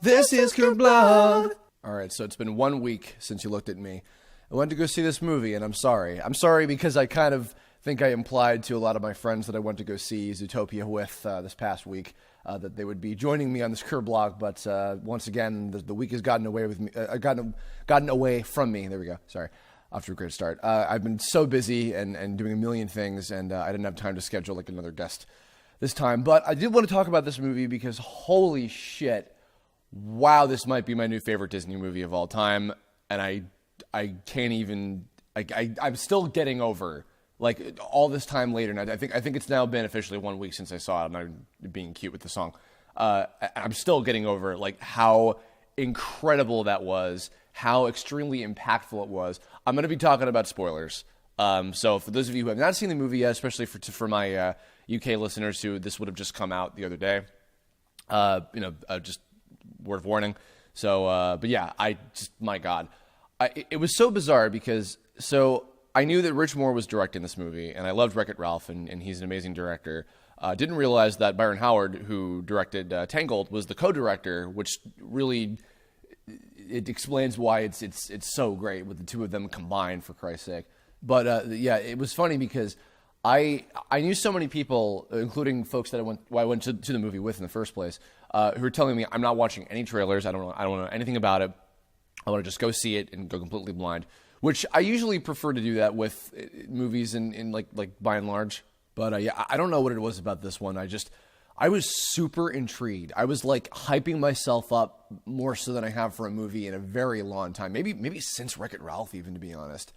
This is Kirblog. All right, so it's been 1 week since you looked at me. I went to go see this movie, and I'm sorry. I'm sorry because I kind of think I implied to a lot of my friends that I went to go see Zootopia with this past week that they would be joining me on this Kirblog, but once again, the week has gotten away with me. Gotten away from me. There we go. Sorry. Off to a great start. I've been so busy and doing a million things, and I didn't have time to schedule like another guest this time. But I did want to talk about this movie because holy shit, wow, this might be my new favorite Disney movie of all time, and I can't even. I'm still getting over like all this time later. And I think it's now been officially 1 week since I saw it. I'm not even being cute with the song. I'm still getting over like how incredible that was, how extremely impactful it was. I'm going to be talking about spoilers. So for those of you who have not seen the movie yet, especially for my UK listeners who this would have just come out the other day, just word of warning. So, but yeah, my God, it was so bizarre because I knew that Rich Moore was directing this movie, and I loved Wreck-It Ralph, and he's an amazing director. Didn't realize that Byron Howard, who directed Tangled, was the co-director, which really it explains why it's so great with the two of them combined, for Christ's sake. But yeah, it was funny because I knew so many people, including folks that I went to the movie with in the first place, who were telling me I'm not watching any trailers. I don't know anything about it. I want to just go see it and go completely blind, which I usually prefer to do that with movies in like by and large. But yeah, I don't know what it was about this one. I was super intrigued. I was like hyping myself up more so than I have for a movie in a very long time. Maybe since Wreck-It Ralph, even, to be honest,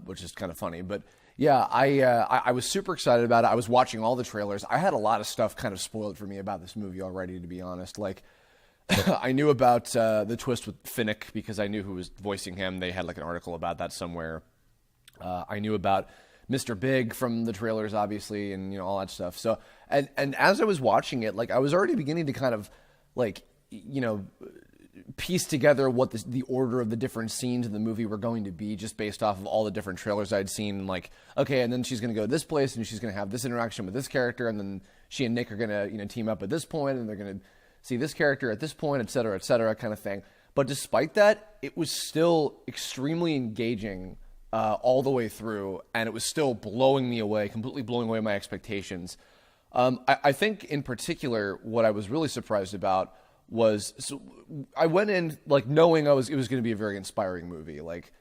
which is kind of funny. But yeah, I was super excited about it. I was watching all the trailers. I had a lot of stuff kind of spoiled for me about this movie already, to be honest. Like I knew about the twist with Finnick because I knew who was voicing him. They had like an article about that somewhere. I knew about Mr. Big from the trailers, obviously, and all that stuff. So, and as I was watching it, like I was already beginning to kind of like piece together what the order of the different scenes in the movie were going to be, just based off of all the different trailers I'd seen. Like, okay, and then she's going to go to this place, and she's going to have this interaction with this character, and then she and Nick are going to team up at this point, and they're going to see this character at this point, et cetera, kind of thing. But despite that, it was still extremely engaging all the way through, and it was still blowing me away, completely blowing away my expectations. I think in particular, what I was really surprised about was, so I went in like knowing it was going to be a very inspiring movie. Like,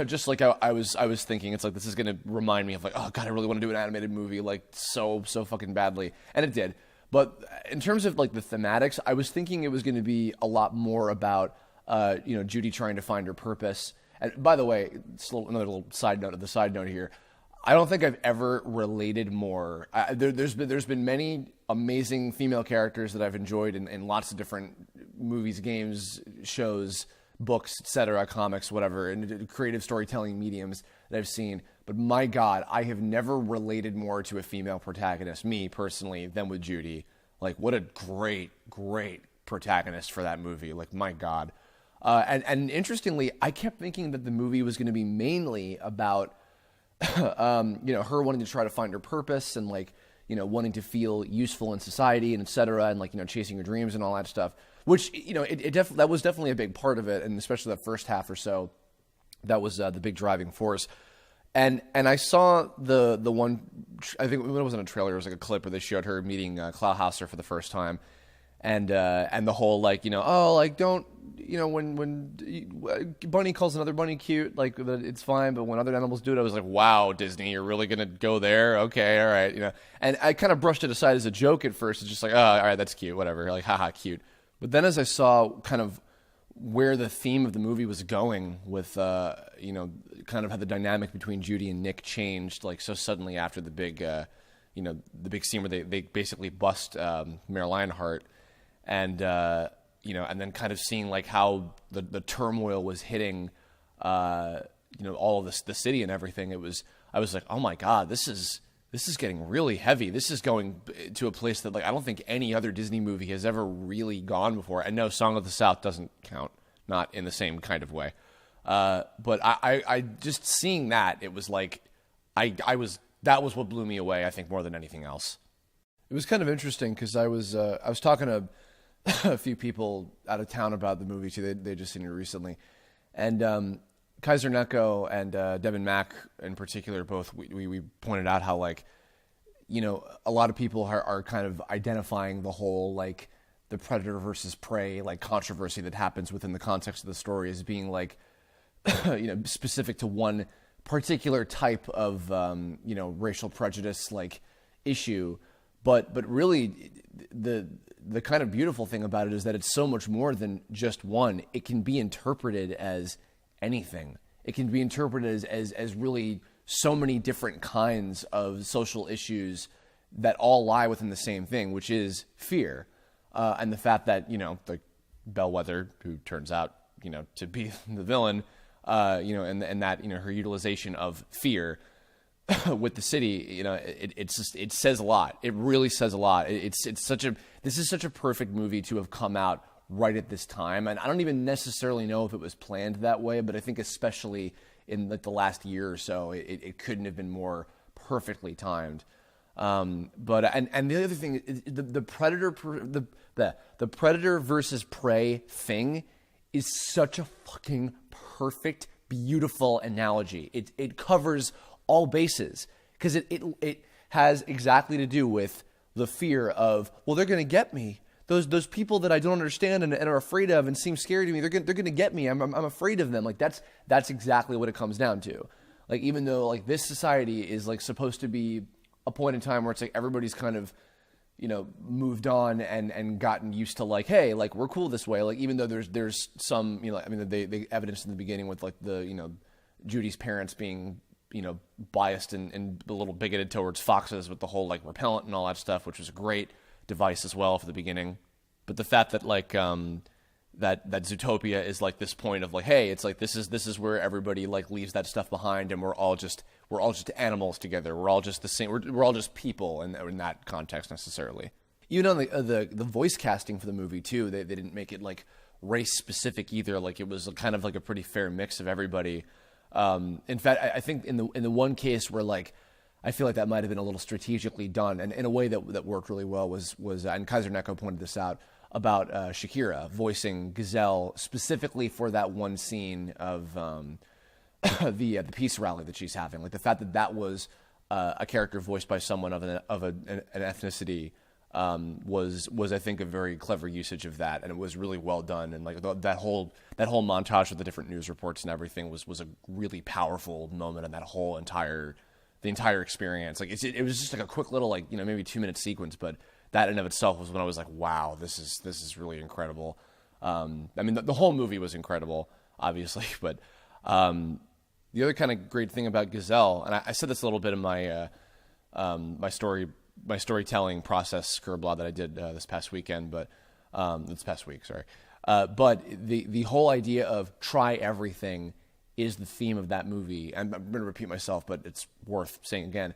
just like I was thinking, it's like, this is going to remind me of like, oh God, I really want to do an animated movie like so fucking badly. And it did. But in terms of like the thematics, I was thinking it was going to be a lot more about, Judy trying to find her purpose. And by the way, another little side note of the side note here. I don't think I've ever related more. There's been many amazing female characters that I've enjoyed in lots of different movies, games, shows, books, etc., comics, whatever, and creative storytelling mediums that I've seen. But my God, I have never related more to a female protagonist, me personally, than with Judy. Like, what a great protagonist for that movie. Like, my God. And interestingly, I kept thinking that the movie was going to be mainly about her wanting to try to find her purpose and like, wanting to feel useful in society and et cetera, and like, chasing her dreams and all that stuff, which, that was definitely a big part of it. And especially that first half or so, that was the big driving force. And I saw the one, I think it wasn't a trailer, it was like a clip where they showed her meeting Clawhauser for the first time. And the whole like, don't, when bunny calls another bunny cute, like it's fine, but when other animals do it, I was like, wow, Disney, you're really gonna go there? Okay, all right, And I kind of brushed it aside as a joke at first. It's just like, oh, all right, that's cute, whatever, like, haha, cute. But then as I saw kind of where the theme of the movie was going with, kind of how the dynamic between Judy and Nick changed, like so suddenly after the big, the big scene where they basically bust Mayor Lionheart. And and then kind of seeing like how the turmoil was hitting, all of the city and everything. I was like, oh my God, this is getting really heavy. This is going to a place that like I don't think any other Disney movie has ever really gone before. And no, Song of the South doesn't count, not in the same kind of way. But I just seeing that, it was like that was what blew me away, I think, more than anything else. It was kind of interesting because I was talking to a few people out of town about the movie too. They just seen it recently, and Kaiser Neko and Devin Mack in particular, both we pointed out how, like, you know, a lot of people are kind of identifying the whole, like, the predator versus prey, like, controversy that happens within the context of the story as being, like, you know, specific to one particular type of you know, racial prejudice, like, issue. But really, the kind of beautiful thing about it is that it's so much more than just one. It can be interpreted as anything. It can be interpreted as really so many different kinds of social issues that all lie within the same thing, which is fear. And the fact that, you know, the Bellwether, who turns out, you know, to be the villain, you know, and that, you know, her utilization of fear with the city, you know, it says a lot. It really says a lot. This is such a perfect movie to have come out right at this time. And I don't even necessarily know if it was planned that way, but I think especially in like the last year or so, it couldn't have been more perfectly timed. But the other thing is the predator versus prey thing is such a fucking perfect, beautiful analogy. It covers all bases because it has exactly to do with the fear of, well, they're going to get me. Those people that I don't understand and are afraid of and seem scary to me, they're going to get me. I'm afraid of them. Like that's exactly what it comes down to. Like, even though, like, this society is, like, supposed to be a point in time where it's like everybody's kind of, you know, moved on and gotten used to, like, hey, like, we're cool this way. Like, even though there's some, you know, I mean, they evidenced in the beginning with, like, the, you know, Judy's parents being, you know, biased and a little bigoted towards foxes with the whole, like, repellent and all that stuff, which was a great device as well for the beginning. But the fact that, like, that Zootopia is, like, this point of, like, hey, it's like this is where everybody, like, leaves that stuff behind and we're all just animals together. We're all just the same. We're all just people in that context necessarily. Even on the voice casting for the movie too, they didn't make it, like, race specific either. Like, it was kind of like a pretty fair mix of everybody. In fact, I think in the one case where, like, I feel like that might have been a little strategically done, and in a way that worked really well was and Kaiser Neko pointed this out about Shakira voicing Gazelle specifically for that one scene of the peace rally that she's having. Like, the fact that was a character voiced by someone of an ethnicity was I think a very clever usage of that, and it was really well done. And, like, that whole montage with the different news reports and everything was a really powerful moment in that whole entire experience. Like, it was just like a quick little, like, you know, maybe 2-minute sequence, but that in of itself was when I was like, wow, this is really incredible. I mean, the whole movie was incredible, obviously, but the other kind of great thing about Gazelle, and I said this a little bit in my my storytelling process Kirblog that I did this past week, sorry. But the whole idea of try everything is the theme of that movie. And I'm going to repeat myself, but it's worth saying again.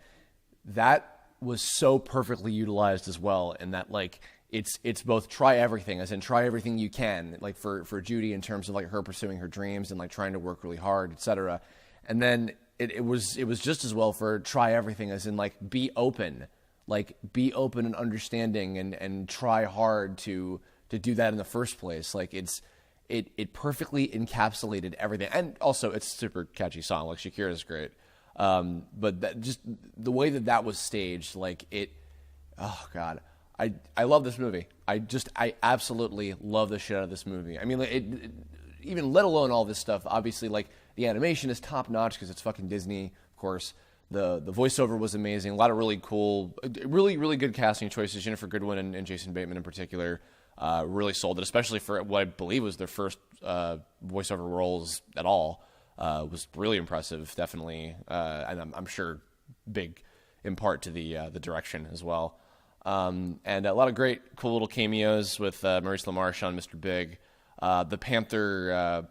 That was so perfectly utilized as well, in that, like, it's both try everything, as in try everything you can, like for Judy in terms of, like, her pursuing her dreams and, like, trying to work really hard, etc. And then it was just as well for try everything, as in, like, be open and understanding and try hard to do that in the first place. Like, it perfectly encapsulated everything. And also, it's a super catchy song. Like, Shakira's great. But that, just the way that was staged, like, oh God, I love this movie. I absolutely love the shit out of this movie. I mean, like, even let alone all this stuff, obviously, like, the animation is top notch because it's fucking Disney, of course. The voiceover was amazing. A lot of really cool, really, really good casting choices. Jennifer Goodwin and Jason Bateman in particular really sold it, especially for what I believe was their first voiceover roles at all. Was really impressive, definitely, and I'm sure big in part to the direction as well. And a lot of great, cool little cameos with Maurice LaMarche on Mr. Big, the Panther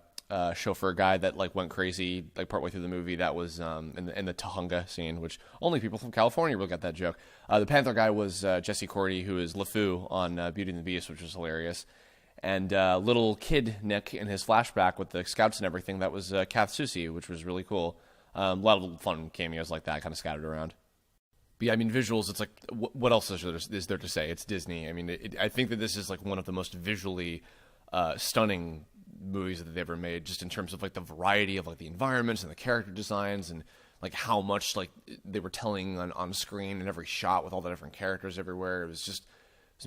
chauffeur guy that, like, went crazy, like, partway through the movie. That was in the Tahunga scene, which only people from California will get that joke. The Panther guy was Jesse Cordy, who is LeFou on Beauty and the Beast, which was hilarious. And little kid Nick in his flashback with the scouts and everything, that was Kath Soucie, which was really cool. A lot of fun cameos like that kind of scattered around. But yeah, I mean, visuals, it's like, what else is there to say? It's Disney. I mean, I think that this is like one of the most visually stunning movies that they've ever made, just in terms of like the variety of like the environments and the character designs, and like how much like they were telling on screen in every shot with all the different characters everywhere. It was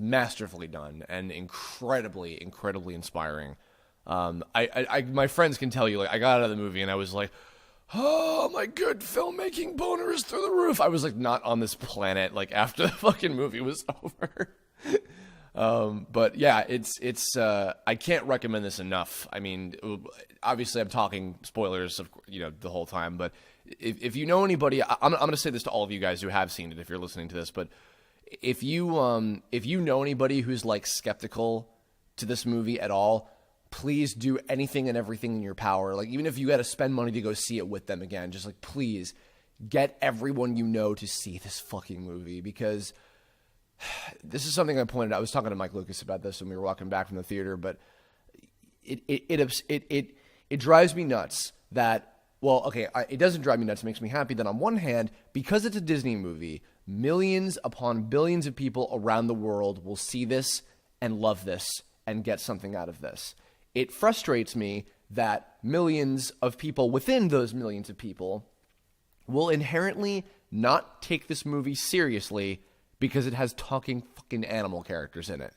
masterfully done and incredibly inspiring. My friends can tell you, like, I got out of the movie and I was like, oh my good filmmaking boners through the roof. I was like not on this planet like after the fucking movie was over. But yeah, it's I can't recommend this enough. I mean, obviously I'm talking spoilers of, the whole time, but if you know anybody, I'm going to say this to all of you guys who have seen it if you're listening to this, but if you know anybody who's like skeptical to this movie at all, please do anything and everything in your power. Like, even if you got to spend money to go see it with them again, just like, please get everyone you know to see this fucking movie, because this is something I pointed out. I was talking to Mike Lucas about this when we were walking back from the theater, but it drives me nuts that, well, okay, it doesn't drive me nuts. It makes me happy that on one hand, because it's a Disney movie, millions upon billions of people around the world will see this and love this and get something out of this. It frustrates me that millions of people within those millions of people will inherently not take this movie seriously because it has talking fucking animal characters in it.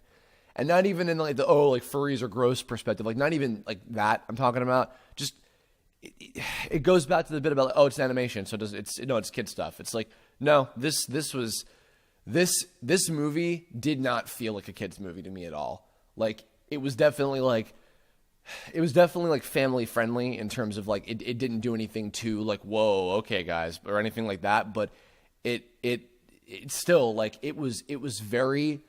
And not even in like the, like furries or gross perspective, like not even like that I'm talking about. Just, it goes back to the bit about, like, it's animation, so it's kid stuff. It's like, no, this movie did not feel like a kid's movie to me at all. Like, it was definitely like family friendly in terms of like, it didn't do anything too like, whoa, okay guys, or anything like that. But it still, like, it was very,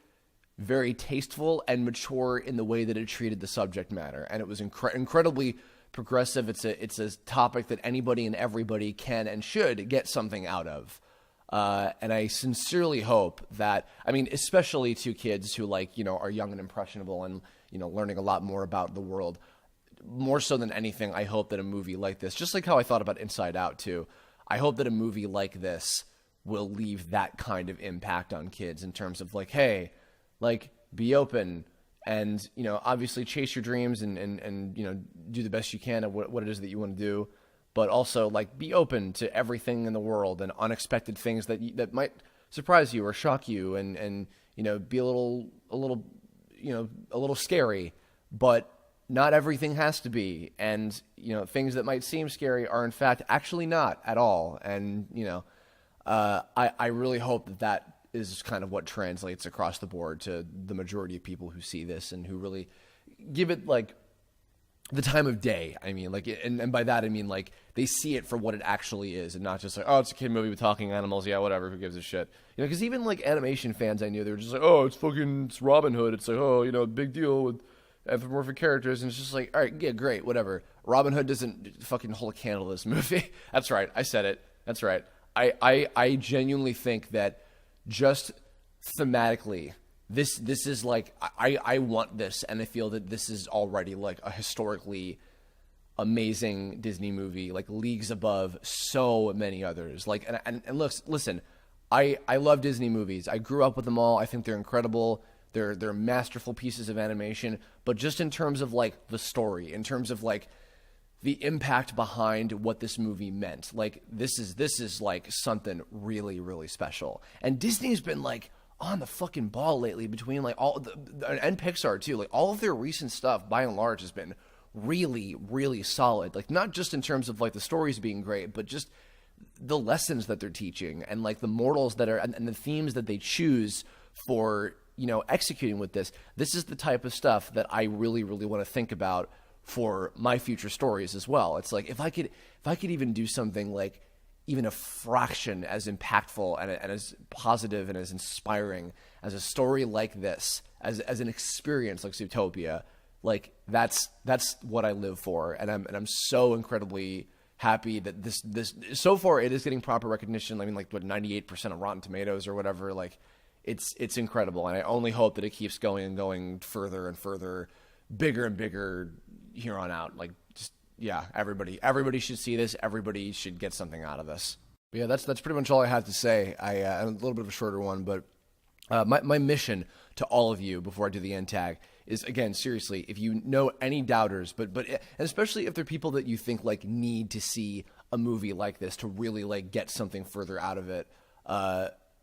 very tasteful and mature in the way that it treated the subject matter. And it was incredibly progressive. It's a topic that anybody and everybody can and should get something out of. And I sincerely hope that, I mean, especially to kids who, like, are young and impressionable and, learning a lot more about the world, more so than anything, I hope that a movie like this, just like how I thought about Inside Out too, I hope that a movie like this will leave that kind of impact on kids in terms of like, hey, like, be open and, obviously chase your dreams and do the best you can at what it is that you want to do. But also, like, be open to everything in the world and unexpected things that might surprise you or shock you, and be a little scary. But not everything has to be, and things that might seem scary are in fact actually not at all. And I really hope that is kind of what translates across the board to the majority of people who see this and who really give it like the time of day. I mean, like, and by that I mean like they see it for what it actually is, and not just like, oh, it's a kid movie with talking animals. Yeah, whatever. Who gives a shit? Because even like animation fans I knew, they were just like, oh, it's Robin Hood. It's like, oh, big deal with anthropomorphic characters, and it's just like, all right, yeah, great, whatever. Robin Hood doesn't fucking hold a candle to this movie. That's right. I said it. That's right. I genuinely think that just thematically, this is like, I want this, and I feel that this is already like a historically amazing Disney movie, like leagues above so many others. Like, and listen, I love Disney movies. I grew up with them all. I think they're incredible. They're masterful pieces of animation. But just in terms of like the story, in terms of like the impact behind what this movie meant, like this is like something really, really special. And Disney's been like on the fucking ball lately between like all and Pixar too. Like all of their recent stuff by and large has been really, really solid. Like not just in terms of like the stories being great, but just the lessons that they're teaching and like the morals that are and the themes that they choose for executing with this. This is the type of stuff that I really, really want to think about for my future stories as well. It's like if I could even do something like even a fraction as impactful and as positive and as inspiring as a story like this, as an experience like Zootopia, like that's what I live for, and I'm so incredibly happy that this so far it is getting proper recognition. I mean, like, what, 98% of Rotten Tomatoes or whatever. Like, it's incredible, and I only hope that it keeps going and going further and further, bigger and bigger here on out. Like, just, yeah, everybody should see this. Everybody should get something out of this. But yeah, that's pretty much all I have to say. A little bit of a shorter one, but my mission to all of you before I do the end tag is, again, seriously, if you know any doubters, but and especially if they're people that you think like need to see a movie like this to really like get something further out of it,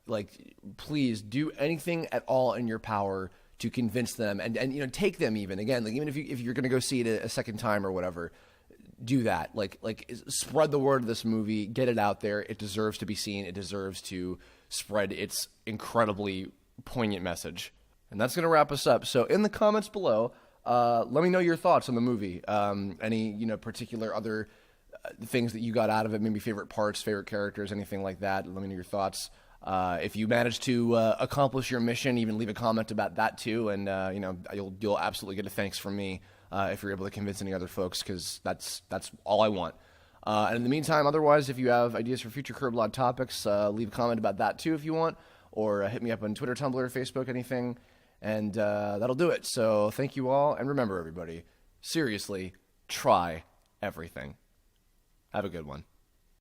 like please do anything at all in your power to convince them and take them even like even if you're going to go see it a second time or whatever. Do that. Like spread the word of this movie. Get it out there. It deserves to be seen. It deserves to spread its incredibly poignant message. And that's going to wrap us up. So in the comments below, let me know your thoughts on the movie. Any particular other things that you got out of it, maybe favorite parts, favorite characters, anything like that. Let me know your thoughts. If you managed to accomplish your mission, even leave a comment about that too. And you'll absolutely get a thanks from me. If you're able to convince any other folks, because that's all I want. And in the meantime, otherwise, if you have ideas for future Kirblog topics, leave a comment about that too if you want, or hit me up on Twitter, Tumblr, Facebook, anything, and that'll do it. So thank you all, and remember, everybody, seriously, try everything. Have a good one.